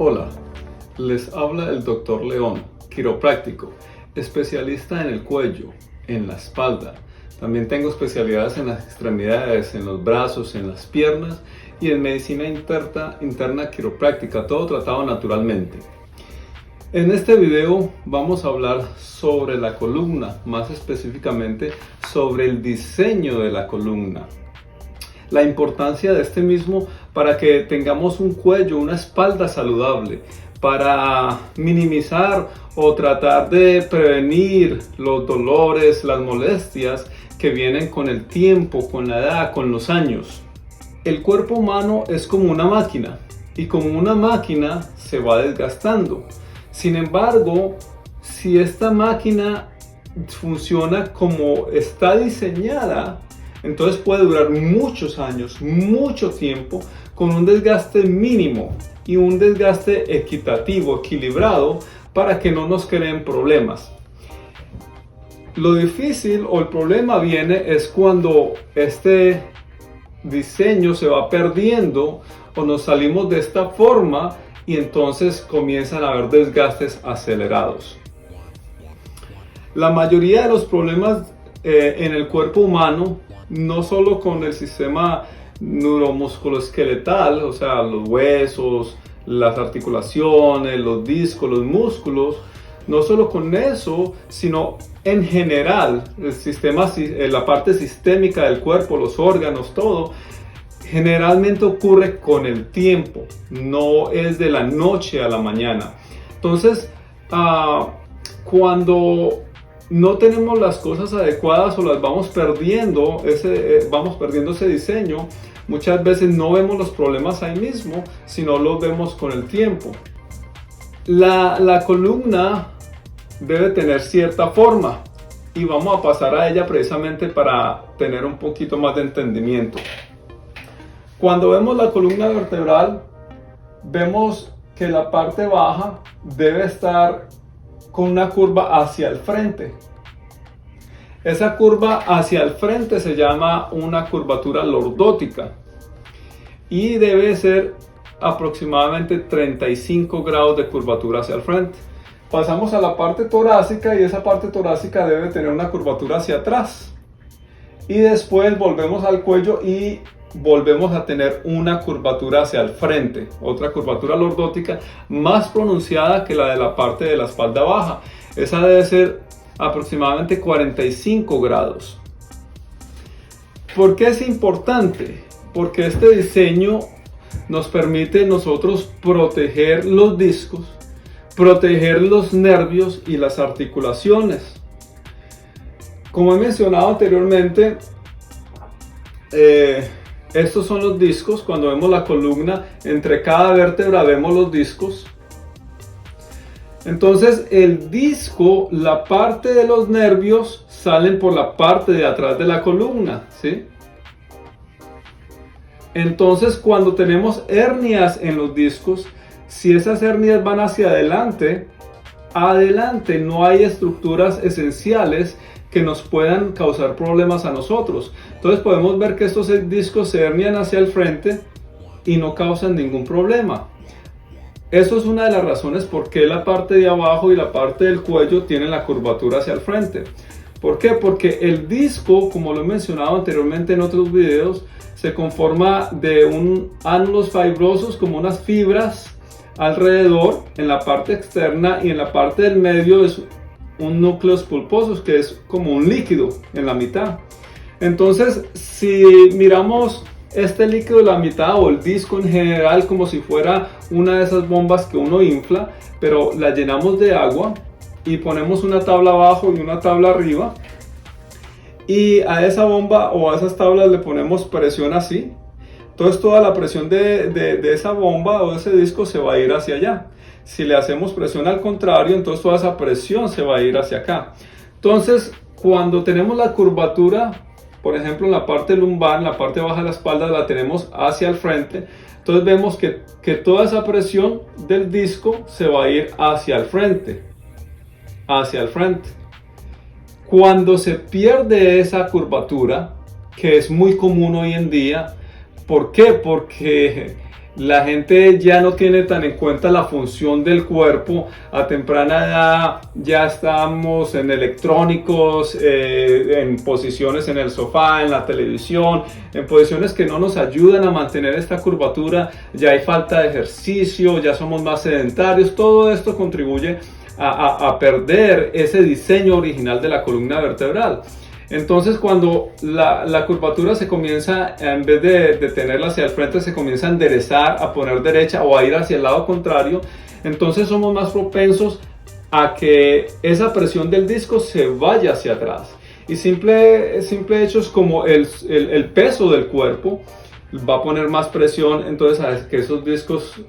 Hola, les habla el Dr. León, quiropráctico, especialista en el cuello, en la espalda. También tengo especialidades en las extremidades, en los brazos, en las piernas y en medicina interna quiropráctica, todo tratado naturalmente. En este video vamos a hablar sobre la columna, más específicamente sobre el diseño de la columna. La importancia de este mismo para que tengamos un cuello, una espalda saludable, para minimizar o tratar de prevenir los dolores, las molestias que vienen con el tiempo, con la edad, con los años. El cuerpo humano es como una máquina y como una máquina se va desgastando. Sin embargo, si esta máquina funciona como está diseñada, entonces puede durar muchos años, mucho tiempo, con un desgaste mínimo y un desgaste equitativo, equilibrado, para que no nos creen problemas. Lo difícil o el problema viene es cuando este diseño se va perdiendo o nos salimos de esta forma y entonces comienzan a haber desgastes acelerados. La mayoría de los problemas en el cuerpo humano, no solo con el sistema neuromusculoesqueletal, o sea, los huesos, las articulaciones, los discos, los músculos, no solo con eso, sino en general, el sistema, la parte sistémica del cuerpo, los órganos, todo, generalmente ocurre con el tiempo, no es de la noche a la mañana. Entonces, cuando no tenemos las cosas adecuadas o las vamos perdiendo ese diseño, muchas veces no vemos los problemas ahí mismo, sino los vemos con el tiempo. La columna debe tener cierta forma y vamos a pasar a ella precisamente para tener un poquito más de entendimiento. Cuando vemos la columna vertebral, vemos que la parte baja debe estar con una curva hacia el frente. Esa curva hacia el frente se llama una curvatura lordótica y debe ser aproximadamente 35 grados de curvatura hacia el frente. Pasamos a la parte torácica y esa parte torácica debe tener una curvatura hacia atrás. Y después volvemos al cuello y volvemos a tener una curvatura hacia el frente, otra curvatura lordótica más pronunciada que la de la parte de la espalda baja. Esa debe ser aproximadamente 45 grados. ¿Por qué es importante? Porque este diseño nos permite nosotros proteger los discos, proteger los nervios y las articulaciones. Como he mencionado anteriormente, estos son los discos. Cuando vemos la columna, entre cada vértebra vemos los discos. Entonces el disco, la parte de los nervios salen por la parte de atrás de la columna, ¿sí? Entonces cuando tenemos hernias en los discos, si esas hernias van hacia adelante no hay estructuras esenciales que nos puedan causar problemas a nosotros. Entonces podemos ver que estos discos se hernian hacia el frente y no causan ningún problema. Eso es una de las razones por qué la parte de abajo y la parte del cuello tienen la curvatura hacia el frente. ¿Por qué? Porque el disco, como lo he mencionado anteriormente en otros videos, se conforma de un ánulos fibrosos, como unas fibras alrededor, en la parte externa, y en la parte del medio es un núcleos pulposos, que es como un líquido en la mitad. Entonces, si miramos este líquido de la mitad o el disco en general como si fuera una de esas bombas que uno infla, pero la llenamos de agua y ponemos una tabla abajo y una tabla arriba, y a esa bomba o a esas tablas le ponemos presión así, entonces toda la presión de esa bomba o de ese disco se va a ir hacia allá. Si le hacemos presión al contrario, entonces toda esa presión se va a ir hacia acá. Entonces, cuando tenemos la curvatura, por ejemplo, en la parte lumbar, en la parte baja de la espalda, la tenemos hacia el frente, entonces vemos que toda esa presión del disco se va a ir hacia el frente. Hacia el frente. Cuando se pierde esa curvatura, que es muy común hoy en día, ¿por qué? Porque La gente ya no tiene tan en cuenta la función del cuerpo. A temprana edad ya estamos en electrónicos, en posiciones en el sofá, en la televisión, en posiciones que no nos ayudan a mantener esta curvatura. Ya hay falta de ejercicio, ya somos más sedentarios. Todo esto contribuye a perder ese diseño original de la columna vertebral. Entonces, cuando la curvatura se comienza, en vez de tenerla hacia el frente, se comienza a enderezar, a poner derecha o a ir hacia el lado contrario, entonces somos más propensos a que esa presión del disco se vaya hacia atrás. Y simple hecho es como el peso del cuerpo va a poner más presión, entonces a que esos discos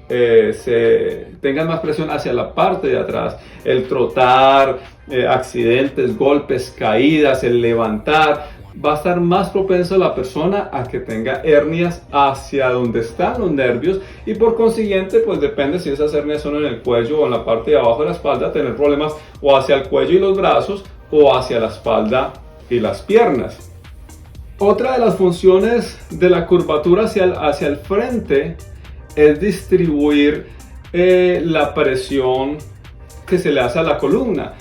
tengan más presión hacia la parte de atrás. El trotar, accidentes, golpes, caídas, el levantar, va a estar más propenso la persona a que tenga hernias hacia donde están los nervios, y por consiguiente, pues depende si esas hernias son en el cuello o en la parte de abajo de la espalda, tener problemas o hacia el cuello y los brazos o hacia la espalda y las piernas. Otra de las funciones de la curvatura hacia el frente es distribuir la presión que se le hace a la columna.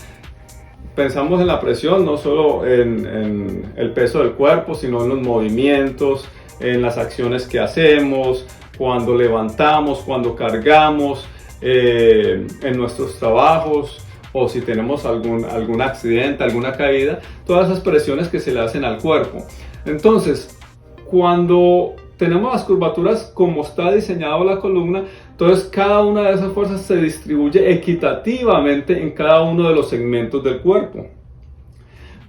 Pensamos en la presión no solo en el peso del cuerpo, sino en los movimientos, en las acciones que hacemos, cuando levantamos, cuando cargamos, en nuestros trabajos, o si tenemos algún accidente, alguna caída, todas esas presiones que se le hacen al cuerpo. Entonces, cuando tenemos las curvaturas como está diseñada la columna, entonces cada una de esas fuerzas se distribuye equitativamente en cada uno de los segmentos del cuerpo.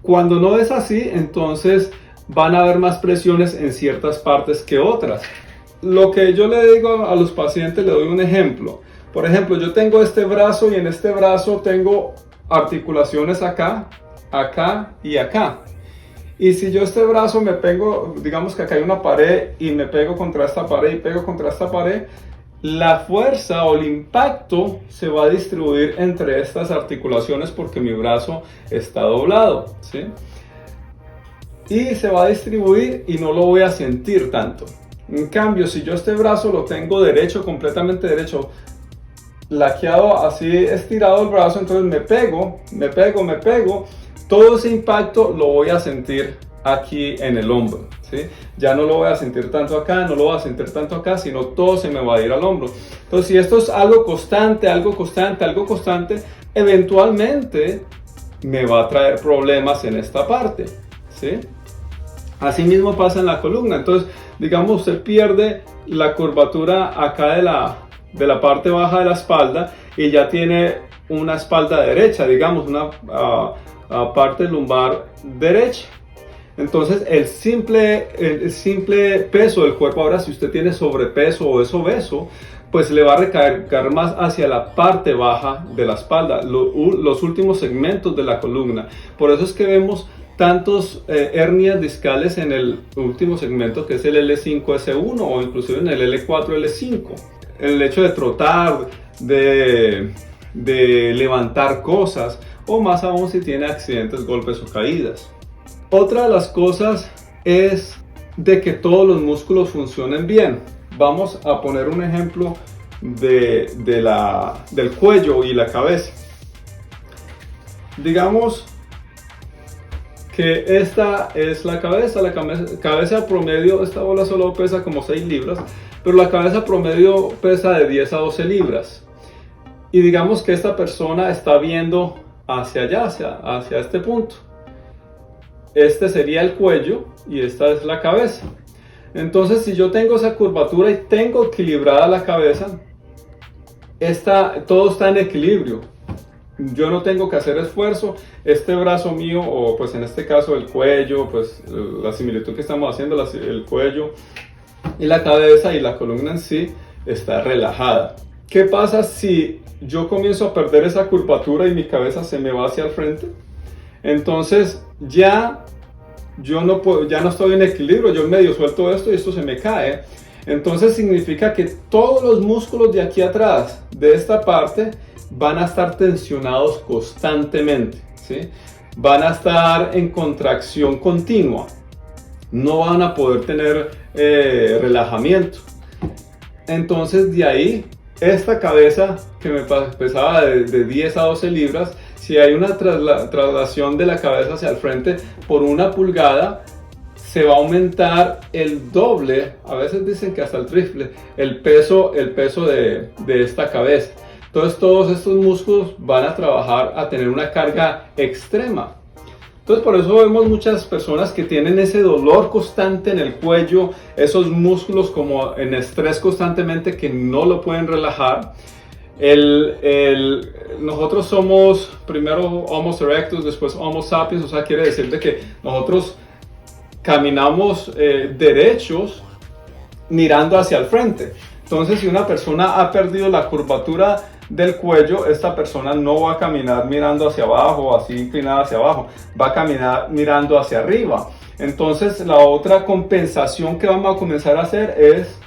Cuando no es así, entonces van a haber más presiones en ciertas partes que otras. Lo que yo le digo a los pacientes, le doy un ejemplo. Por ejemplo, yo tengo este brazo y en este brazo tengo articulaciones acá, acá y acá. Y si yo este brazo me pego, digamos que acá hay una pared y me pego contra esta pared y pego contra esta pared, la fuerza o el impacto se va a distribuir entre estas articulaciones porque mi brazo está doblado, ¿sí? Y se va a distribuir y no lo voy a sentir tanto. En cambio, si yo este brazo lo tengo derecho, completamente derecho, laqueado así, estirado el brazo, entonces me pego, todo ese impacto lo voy a sentir aquí en el hombro, ¿sí? Ya no lo voy a sentir tanto acá, no lo voy a sentir tanto acá, sino todo se me va a ir al hombro. Entonces, si esto es algo constante, eventualmente me va a traer problemas en esta parte, ¿sí? Así mismo pasa en la columna. Entonces, digamos, usted pierde la curvatura acá de la parte baja de la espalda y ya tiene una espalda derecha, digamos, una parte lumbar derecha. Entonces el simple peso del cuerpo, ahora si usted tiene sobrepeso o es obeso, pues le va a recargar más hacia la parte baja de la espalda, los últimos segmentos de la columna. Por eso es que vemos tantos hernias discales en el último segmento, que es el L5-S1 o inclusive en el L4-L5. El hecho de trotar, de levantar cosas, o más aún si tiene accidentes, golpes o caídas. Otra de las cosas es de que todos los músculos funcionen bien. Vamos a poner un ejemplo del cuello y la cabeza. Digamos que esta es la cabeza promedio, esta bola solo pesa como 6 libras, pero la cabeza promedio pesa de 10 a 12 libras. Y digamos que esta persona está viendo hacia allá, hacia este punto. Este sería el cuello y esta es la cabeza. Entonces, si yo tengo esa curvatura y tengo equilibrada la cabeza, todo está en equilibrio. Yo no tengo que hacer esfuerzo. Este brazo mío, o pues en este caso el cuello, pues la similitud que estamos haciendo, el cuello y la cabeza y la columna en sí está relajada. ¿Qué pasa si yo comienzo a perder esa curvatura y mi cabeza se me va hacia el frente? Entonces ya no estoy en equilibrio, yo medio suelto esto y esto se me cae. Entonces significa que todos los músculos de aquí atrás, de esta parte, van a estar tensionados constantemente, ¿sí? Van a estar en contracción continua, no van a poder tener relajamiento. Entonces de ahí, esta cabeza que me pesaba de 10 a 12 libras, si hay una traslación de la cabeza hacia el frente por 1 pulgada, se va a aumentar el doble, a veces dicen que hasta el triple, el peso de esta cabeza. Entonces todos estos músculos van a trabajar a tener una carga extrema. Entonces por eso vemos muchas personas que tienen ese dolor constante en el cuello, esos músculos como en estrés constantemente que no lo pueden relajar. Nosotros somos primero Homo erectus, después Homo sapiens, o sea, quiere decir de que nosotros caminamos derechos mirando hacia el frente. Entonces, si una persona ha perdido la curvatura del cuello, esta persona no va a caminar mirando hacia abajo, así inclinada hacia abajo, va a caminar mirando hacia arriba. Entonces, la otra compensación que vamos a comenzar a hacer es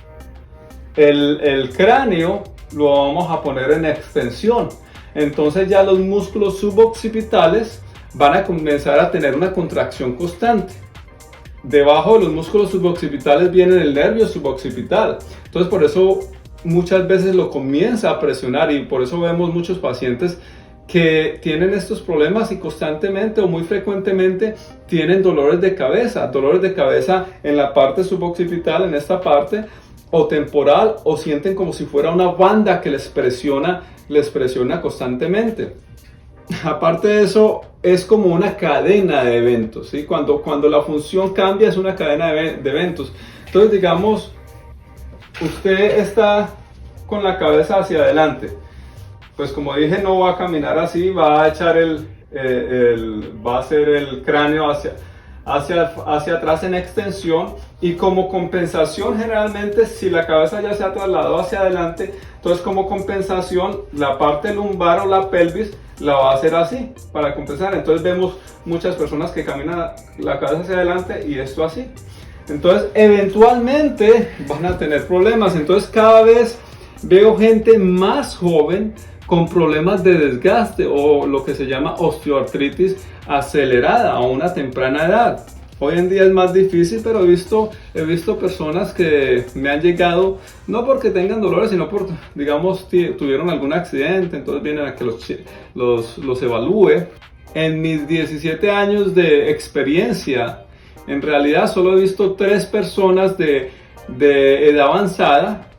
el cráneo lo vamos a poner en extensión. Entonces ya los músculos suboccipitales van a comenzar a tener una contracción constante. Debajo de los músculos suboccipitales viene el nervio suboccipital. Entonces por eso muchas veces lo comienza a presionar y por eso vemos muchos pacientes que tienen estos problemas y constantemente o muy frecuentemente tienen dolores de cabeza en la parte suboccipital, en esta parte, o temporal, o sienten como si fuera una banda que les presiona constantemente. Aparte de eso, es como una cadena de eventos, ¿sí? Cuando la función cambia, es una cadena de eventos. Entonces, digamos, usted está con la cabeza hacia adelante. Pues como dije, no va a caminar así, va a echar va a hacer el cráneo hacia atrás en extensión, y como compensación, generalmente si la cabeza ya se ha trasladado hacia adelante, entonces como compensación la parte lumbar o la pelvis la va a hacer así para compensar. Entonces vemos muchas personas que caminan la cabeza hacia adelante y esto así. Entonces eventualmente van a tener problemas. Entonces cada vez veo gente más joven con problemas de desgaste o lo que se llama osteoartritis acelerada a una temprana edad. Hoy en día es más difícil, pero he visto personas que me han llegado no porque tengan dolores, sino por, digamos, tuvieron algún accidente, entonces vienen a que los evalúe. En mis 17 años de experiencia, en realidad solo he visto 3 personas de edad avanzada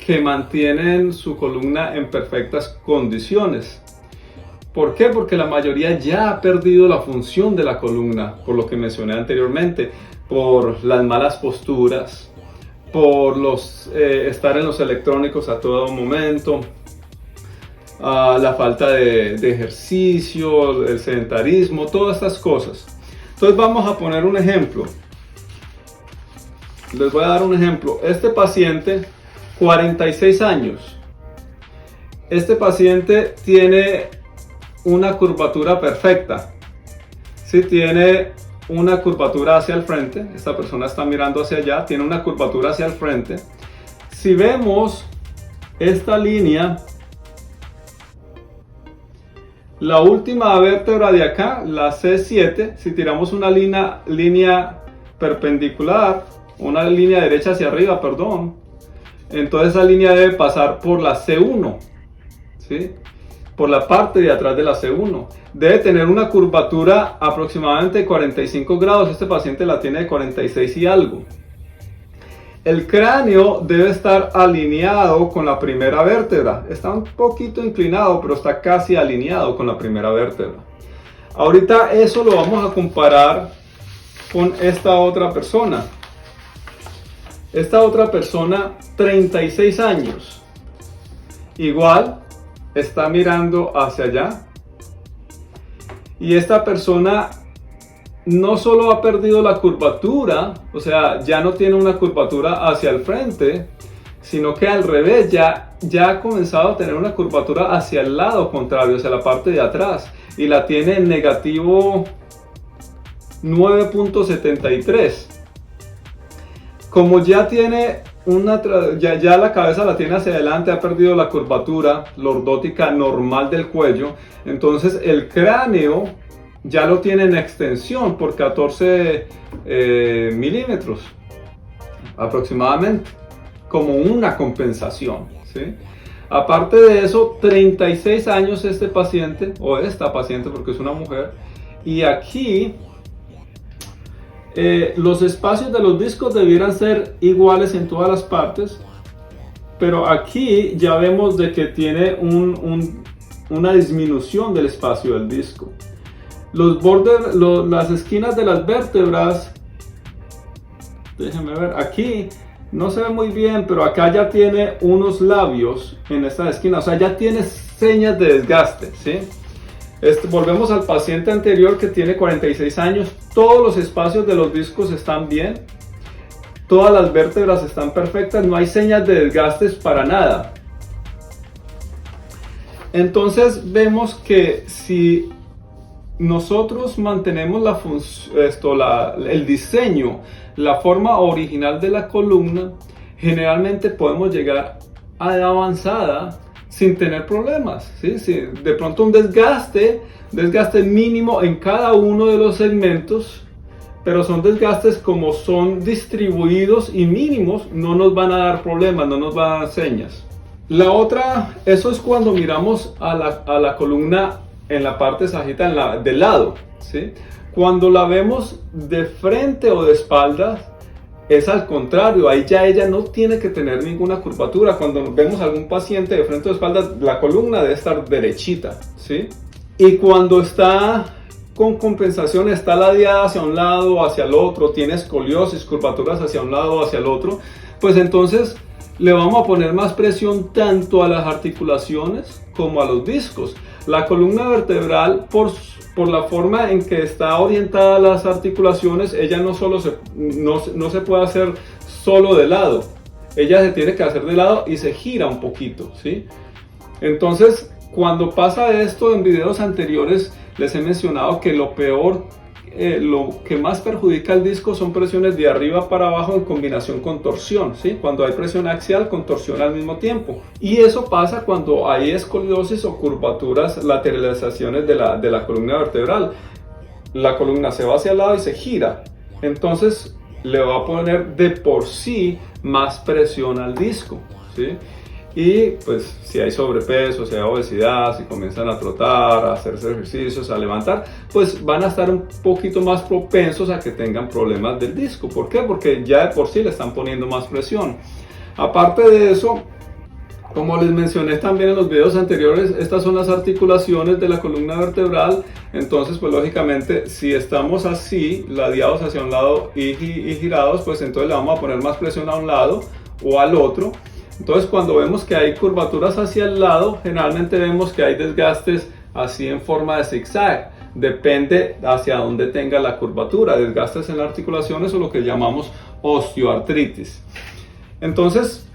que mantienen su columna en perfectas condiciones. ¿Por qué? Porque la mayoría ya ha perdido la función de la columna, por lo que mencioné anteriormente, por las malas posturas, por estar en los electrónicos a todo momento, la falta de ejercicio, el sedentarismo, todas estas cosas. Entonces vamos a poner un ejemplo. Les voy a dar un ejemplo. Este paciente, 46 años. Este paciente tiene una curvatura perfecta. Sí, tiene una curvatura hacia el frente. Esta persona está mirando hacia allá, tiene una curvatura hacia el frente. Si vemos esta línea, la última vértebra de acá, la C7, si tiramos una línea perpendicular, una línea derecha hacia arriba, perdón, entonces esa línea debe pasar por la C1, ¿sí? Por la parte de atrás de la C1. Debe tener una curvatura aproximadamente de 45 grados. Este paciente la tiene de 46 y algo. El cráneo debe estar alineado con la primera vértebra. Está un poquito inclinado, pero está casi alineado con la primera vértebra. Ahorita eso lo vamos a comparar con esta otra persona. Esta otra persona, 36 años. Igual, está mirando hacia allá. Y esta persona no solo ha perdido la curvatura, o sea, ya no tiene una curvatura hacia el frente, sino que al revés, ya ha comenzado a tener una curvatura hacia el lado contrario, hacia la parte de atrás. Y la tiene en negativo 9.73. Como ya tiene ya la cabeza la tiene hacia adelante, ha perdido la curvatura lordótica normal del cuello, entonces el cráneo ya lo tiene en extensión por 14 milímetros aproximadamente. como una compensación, ¿sí? Aparte de eso, 36 años este paciente, o esta paciente porque es una mujer, y aquí los espacios de los discos debieran ser iguales en todas las partes, pero aquí ya vemos de que tiene una disminución del espacio del disco. Los bordes, las esquinas de las vértebras, déjenme ver, aquí no se ve muy bien, pero acá ya tiene unos labios en esta esquina, o sea, ya tiene señas de desgaste, ¿sí? Volvemos al paciente anterior que tiene 46 años, todos los espacios de los discos están bien, todas las vértebras están perfectas, no hay señas de desgastes para nada. Entonces vemos que si nosotros mantenemos el diseño, la forma original de la columna, generalmente podemos llegar a edad avanzada sin tener problemas, ¿sí? Si de pronto un desgaste mínimo en cada uno de los segmentos, pero son desgastes como son distribuidos y mínimos, no nos van a dar problemas, no nos van a dar señas. La otra, eso es cuando miramos a la columna en la parte sagital, de lado, ¿sí? Cuando la vemos de frente o de espaldas, es al contrario, ahí ya ella no tiene que tener ninguna curvatura. Cuando vemos a algún paciente de frente o de espaldas, la columna debe estar derechita, ¿sí? Y cuando está con compensación, está ladeada hacia un lado o hacia el otro, tiene escoliosis, curvaturas hacia un lado o hacia el otro, pues entonces le vamos a poner más presión tanto a las articulaciones como a los discos. La columna vertebral, por la forma en que está orientada a las articulaciones, ella no se puede hacer solo de lado, ella se tiene que hacer de lado y se gira un poquito, ¿sí? Entonces, cuando pasa esto, en videos anteriores les he mencionado que lo que más perjudica el disco son presiones de arriba para abajo en combinación con torsión, ¿sí? Cuando hay presión axial con torsión al mismo tiempo. Y eso pasa cuando hay escoliosis o curvaturas, lateralizaciones de la columna vertebral. La columna se va hacia el lado y se gira. Entonces le va a poner de por sí más presión al disco, ¿sí? Y pues si hay sobrepeso, si hay obesidad, si comienzan a trotar, a hacerse ejercicios, a levantar, pues van a estar un poquito más propensos a que tengan problemas del disco. ¿Por qué? Porque ya de por sí le están poniendo más presión. Aparte de eso, como les mencioné también en los videos anteriores, estas son las articulaciones de la columna vertebral. Entonces, pues lógicamente, si estamos así, ladeados hacia un lado y girados, pues entonces le vamos a poner más presión a un lado o al otro. Entonces, cuando vemos que hay curvaturas hacia el lado, generalmente vemos que hay desgastes así en forma de zigzag. Depende hacia dónde tenga la curvatura, desgastes en las articulaciones o lo que llamamos osteoartritis. Entonces,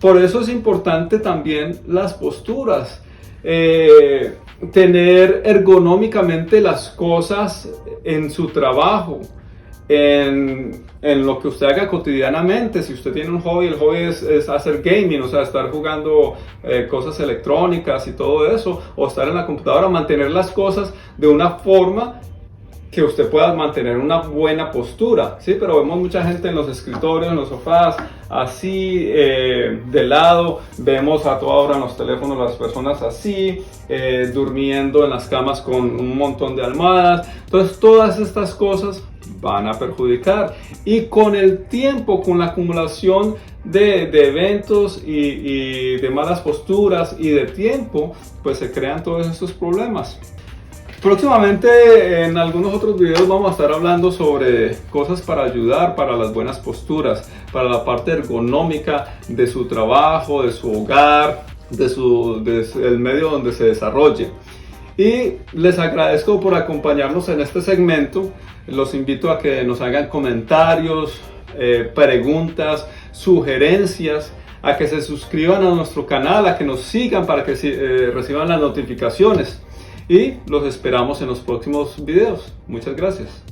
por eso es importante también las posturas. Tener ergonómicamente las cosas en su trabajo. En lo que usted haga cotidianamente. Si usted tiene un hobby, el hobby es hacer gaming, o sea, estar jugando cosas electrónicas y todo eso, o estar en la computadora, mantener las cosas de una forma que usted pueda mantener una buena postura, ¿sí? Pero vemos mucha gente en los escritorios, en los sofás, así, de lado. Vemos a toda hora en los teléfonos las personas así, durmiendo en las camas con un montón de almohadas. Entonces, todas estas cosas van a perjudicar, y con el tiempo, con la acumulación de eventos y de malas posturas y de tiempo, pues se crean todos estos problemas. Próximamente en algunos otros videos vamos a estar hablando sobre cosas para ayudar para las buenas posturas, para la parte ergonómica de su trabajo, de su hogar, del medio donde se desarrolle. Y les agradezco por acompañarnos en este segmento. Los invito a que nos hagan comentarios, preguntas, sugerencias, a que se suscriban a nuestro canal, a que nos sigan para que reciban las notificaciones. Y los esperamos en los próximos videos. Muchas gracias.